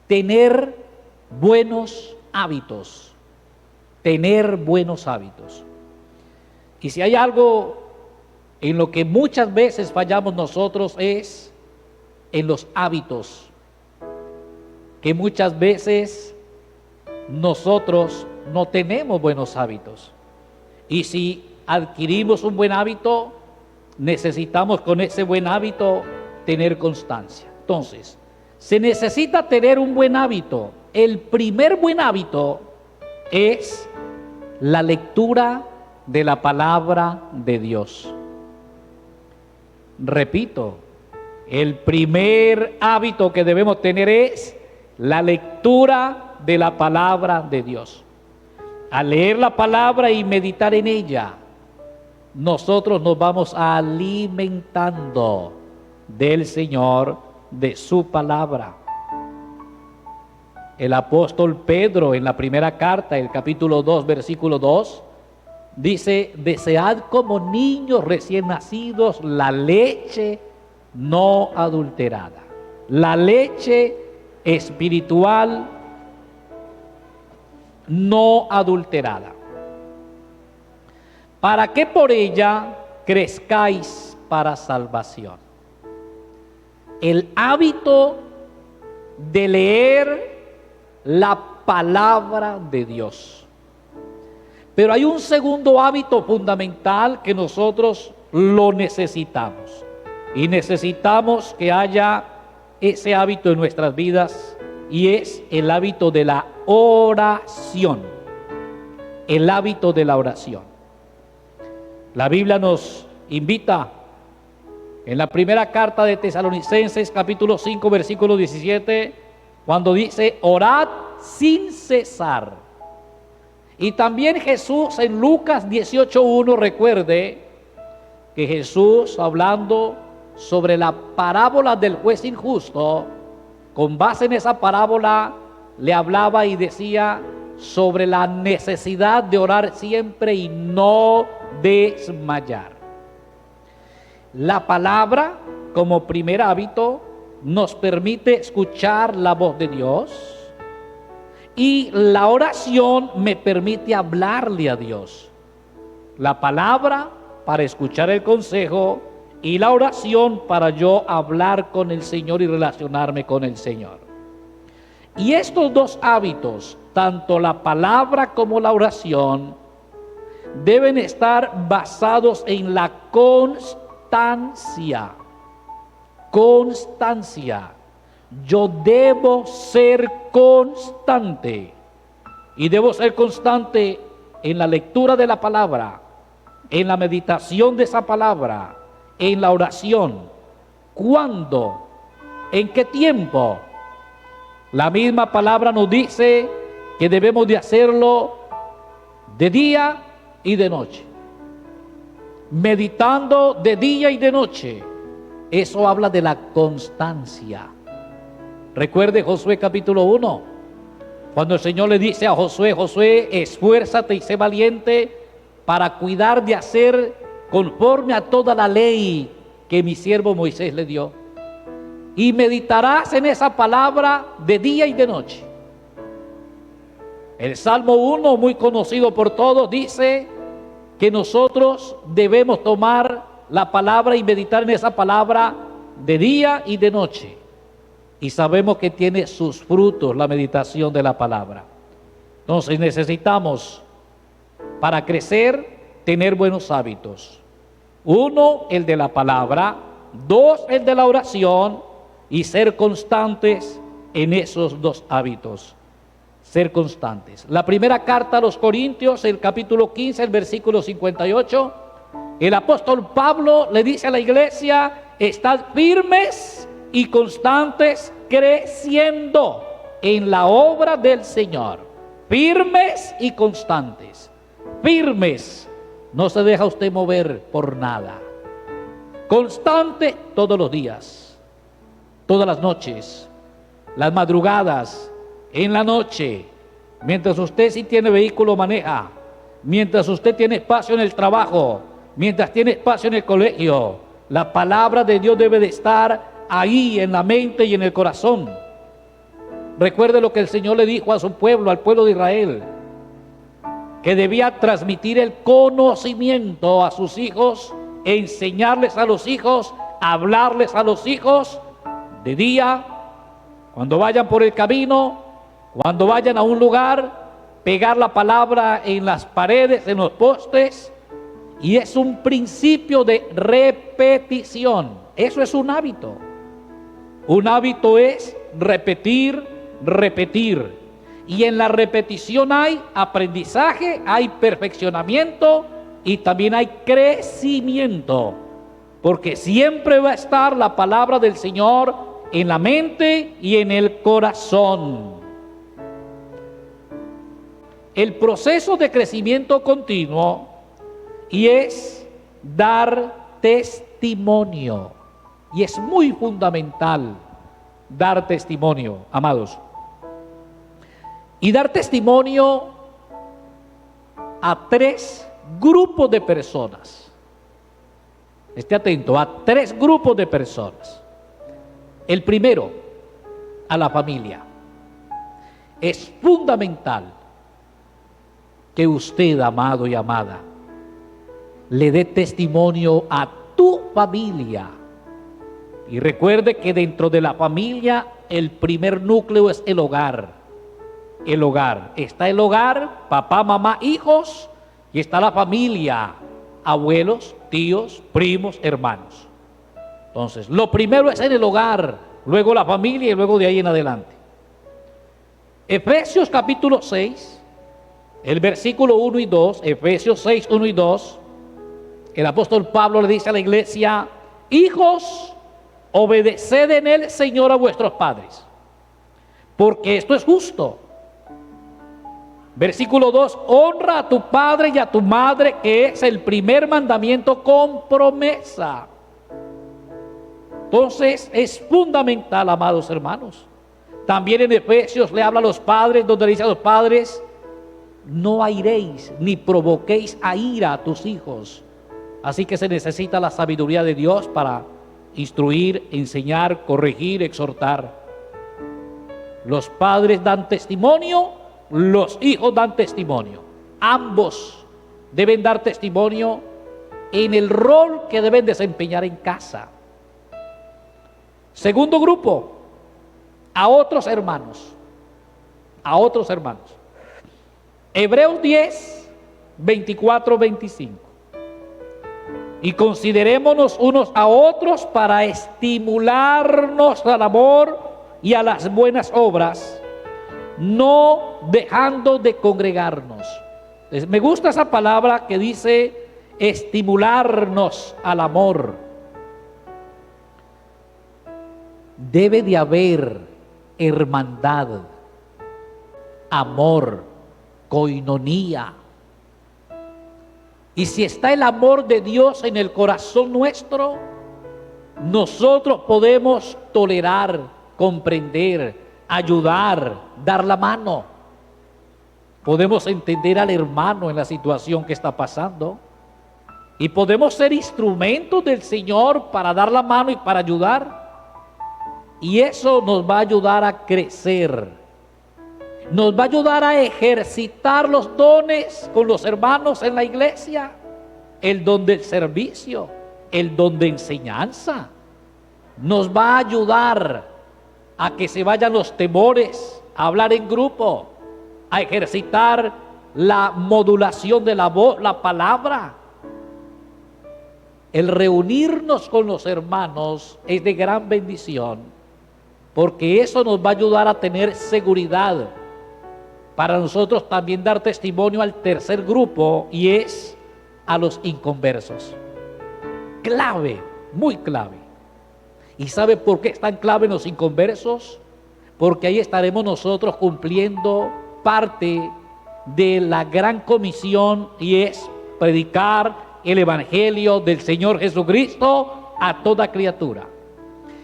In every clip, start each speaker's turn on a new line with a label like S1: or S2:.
S1: tener buenos hábitos. Tener buenos hábitos. Y si hay algo en lo que muchas veces fallamos nosotros es en los hábitos, que muchas veces nosotros no tenemos buenos hábitos. Y si adquirimos un buen hábito, necesitamos con ese buen hábito tener constancia. Entonces, se necesita tener un buen hábito. El primer buen hábito es la lectura de la palabra de Dios. Repito, el primer hábito que debemos tener es la lectura de la palabra de Dios. Al leer la palabra y meditar en ella, nosotros nos vamos alimentando del Señor, de su palabra. El apóstol Pedro en la primera carta, el capítulo 2, versículo 2, dice: desead como niños recién nacidos la leche no adulterada, la leche espiritual no adulterada, para que por ella crezcáis para salvación. El hábito de leer la palabra de Dios. Pero hay un segundo hábito fundamental que nosotros lo necesitamos. Y necesitamos que haya ese hábito en nuestras vidas, y es el hábito de la oración. El hábito de la oración. La Biblia nos invita en la primera carta de Tesalonicenses, capítulo 5, versículo 17, cuando dice: orad sin cesar. Y también Jesús en Lucas 18:1, recuerde que Jesús, hablando sobre la parábola del juez injusto, con base en esa parábola le hablaba y decía sobre la necesidad de orar siempre y no desmayar. La palabra, como primer hábito, nos permite escuchar la voz de Dios, y la oración me permite hablarle a Dios. La palabra para escuchar el consejo, y la oración para yo hablar con el Señor y relacionarme con el Señor. Y estos dos hábitos, tanto la palabra como la oración, deben estar basados en la constancia. Constancia. Yo debo ser constante, y debo ser constante en la lectura de la palabra, en la meditación de esa palabra, en la oración. ¿Cuándo? ¿En qué tiempo? La misma palabra nos dice que debemos de hacerlo de día y de noche, meditando de día y de noche. Eso habla de la constancia. Recuerde Josué capítulo 1, cuando el Señor le dice a Josué: Josué, esfuérzate y sé valiente para cuidar de hacer conforme a toda la ley que mi siervo Moisés le dio, y meditarás en esa palabra de día y de noche. El Salmo 1, muy conocido por todos, dice que nosotros debemos tomar la palabra y meditar en esa palabra de día y de noche. Y sabemos que tiene sus frutos la meditación de la palabra. Entonces necesitamos, para crecer, tener buenos hábitos. Uno, el de la palabra. Dos, el de la oración. Y ser constantes en esos dos hábitos. Ser constantes. La primera carta a los Corintios, el capítulo 15, el versículo 58. El apóstol Pablo le dice a la iglesia: estad firmes y constantes, creciendo en la obra del Señor. Firmes y constantes. Firmes, no se deja usted mover por nada. Constante todos los días, todas las noches, las madrugadas, en la noche, mientras usted, si tiene vehículo, maneja, mientras usted tiene espacio en el trabajo, mientras tiene espacio en el colegio. La palabra de Dios debe de estar ahí en la mente y en el corazón. Recuerde lo que el Señor le dijo a su pueblo, al pueblo de Israel, que debía transmitir el conocimiento a sus hijos, enseñarles a los hijos, hablarles a los hijos de día, cuando vayan por el camino, cuando vayan a un lugar, pegar la palabra en las paredes, en los postes. Y es un principio de repetición. Eso es un hábito. Un hábito es repetir, repetir. Y en la repetición hay aprendizaje, hay perfeccionamiento y también hay crecimiento. Porque siempre va a estar la palabra del Señor en la mente y en el corazón. El proceso de crecimiento continuo y es dar testimonio. Y es muy fundamental dar testimonio, amados. Y dar testimonio a 3 grupos de personas. Esté atento, a 3 grupos de personas. El primero, a la familia. Es fundamental que usted, amado y amada, le dé testimonio a tu familia. Y recuerde que dentro de la familia el primer núcleo es el hogar. El hogar. Está el hogar, papá, mamá, hijos, y está la familia, abuelos, tíos, primos, hermanos. Entonces, lo primero es en el hogar, luego la familia y luego de ahí en adelante. Efesios capítulo 6, el versículo 1 y 2, Efesios 6, 1 y 2, el apóstol Pablo le dice a la iglesia: hijos, obedeced en el Señor a vuestros padres, porque esto es justo. Versículo 2, honra a tu padre y a tu madre, que es el primer mandamiento con promesa. Entonces es fundamental, amados hermanos. También en Efesios le habla a los padres, donde le dice a los padres: no airéis ni provoquéis a ira a tus hijos. Así que se necesita la sabiduría de Dios para instruir, enseñar, corregir, exhortar. Los padres dan testimonio, los hijos dan testimonio. Ambos deben dar testimonio en el rol que deben desempeñar en casa. Segundo grupo, a otros hermanos. A otros hermanos. Hebreos 10, 24, 25. Y considerémonos unos a otros para estimularnos al amor y a las buenas obras, no dejando de congregarnos. Me gusta esa palabra que dice estimularnos al amor. Debe de haber hermandad, amor, coinonía. Y si está el amor de Dios en el corazón nuestro, nosotros podemos tolerar, comprender, ayudar, dar la mano. Podemos entender al hermano en la situación que está pasando. Y podemos ser instrumentos del Señor para dar la mano y para ayudar. Y eso nos va a ayudar a crecer. Nos va a ayudar a ejercitar los dones con los hermanos en la iglesia. El don del servicio, el don de enseñanza. Nos va a ayudar a que se vayan los temores, a hablar en grupo, a ejercitar la modulación de la voz, la palabra. El reunirnos con los hermanos es de gran bendición, porque eso nos va a ayudar a tener seguridad. Para nosotros también dar testimonio al tercer grupo, y es a los inconversos. Clave, muy clave. ¿Y sabe por qué es tan clave los inconversos? Porque ahí estaremos nosotros cumpliendo parte de la gran comisión, y es predicar el evangelio del Señor Jesucristo a toda criatura.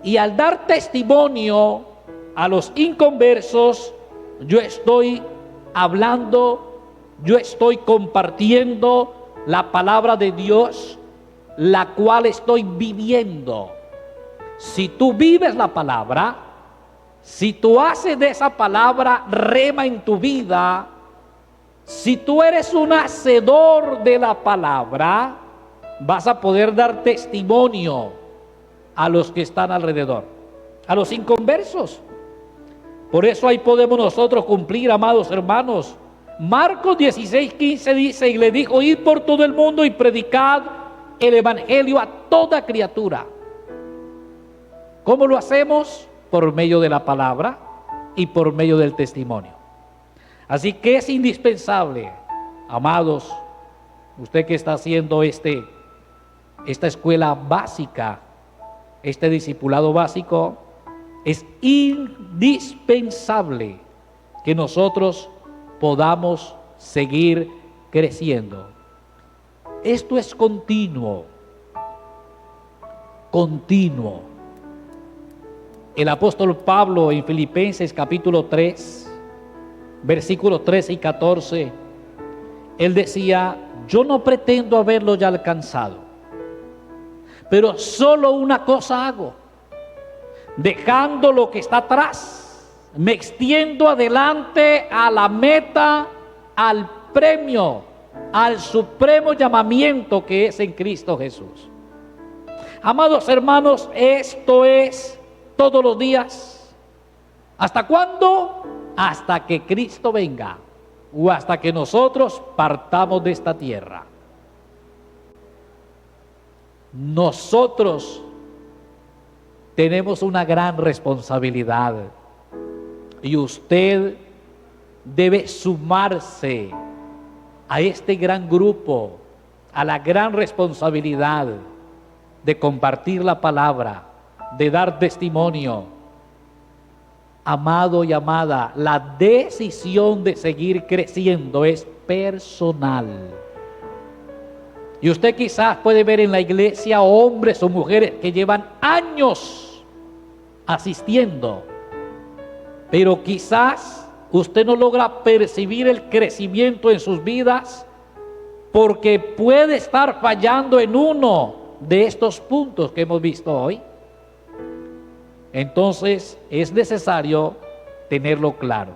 S1: Y al dar testimonio a los inconversos, yo estoy hablando, yo estoy compartiendo la palabra de Dios, la cual estoy viviendo. Si tú vives la palabra, Si tú haces de esa palabra rema en tu vida, si tú eres un hacedor de la palabra, vas a poder dar testimonio a los que están alrededor, a los inconversos. Por eso ahí podemos nosotros cumplir, amados hermanos. Marcos 16:15 dice, y le dijo, id por todo el mundo y predicad el evangelio a toda criatura. ¿Cómo lo hacemos? Por medio de la palabra y por medio del testimonio. Así que es indispensable, amados, usted que está haciendo esta escuela básica, este discipulado básico, es indispensable que nosotros podamos seguir creciendo. Esto es continuo. El apóstol Pablo en Filipenses capítulo 3, versículos 13 y 14, él decía, yo no pretendo haberlo ya alcanzado, pero solo una cosa hago, dejando lo que está atrás, me extiendo adelante a la meta, al premio, al supremo llamamiento que es en Cristo Jesús. Amados hermanos, esto es todos los días. ¿Hasta cuándo? Hasta que Cristo venga o hasta que nosotros partamos de esta tierra. Nosotros tenemos una gran responsabilidad y usted debe sumarse a este gran grupo, a la gran responsabilidad de compartir la palabra, de dar testimonio. Amado y amada, la decisión de seguir creciendo es personal. Y usted quizás puede ver en la iglesia hombres o mujeres que llevan años asistiendo, pero quizás usted no logra percibir el crecimiento en sus vidas porque puede estar fallando en uno de estos puntos que hemos visto hoy. Entonces es necesario tenerlo claro.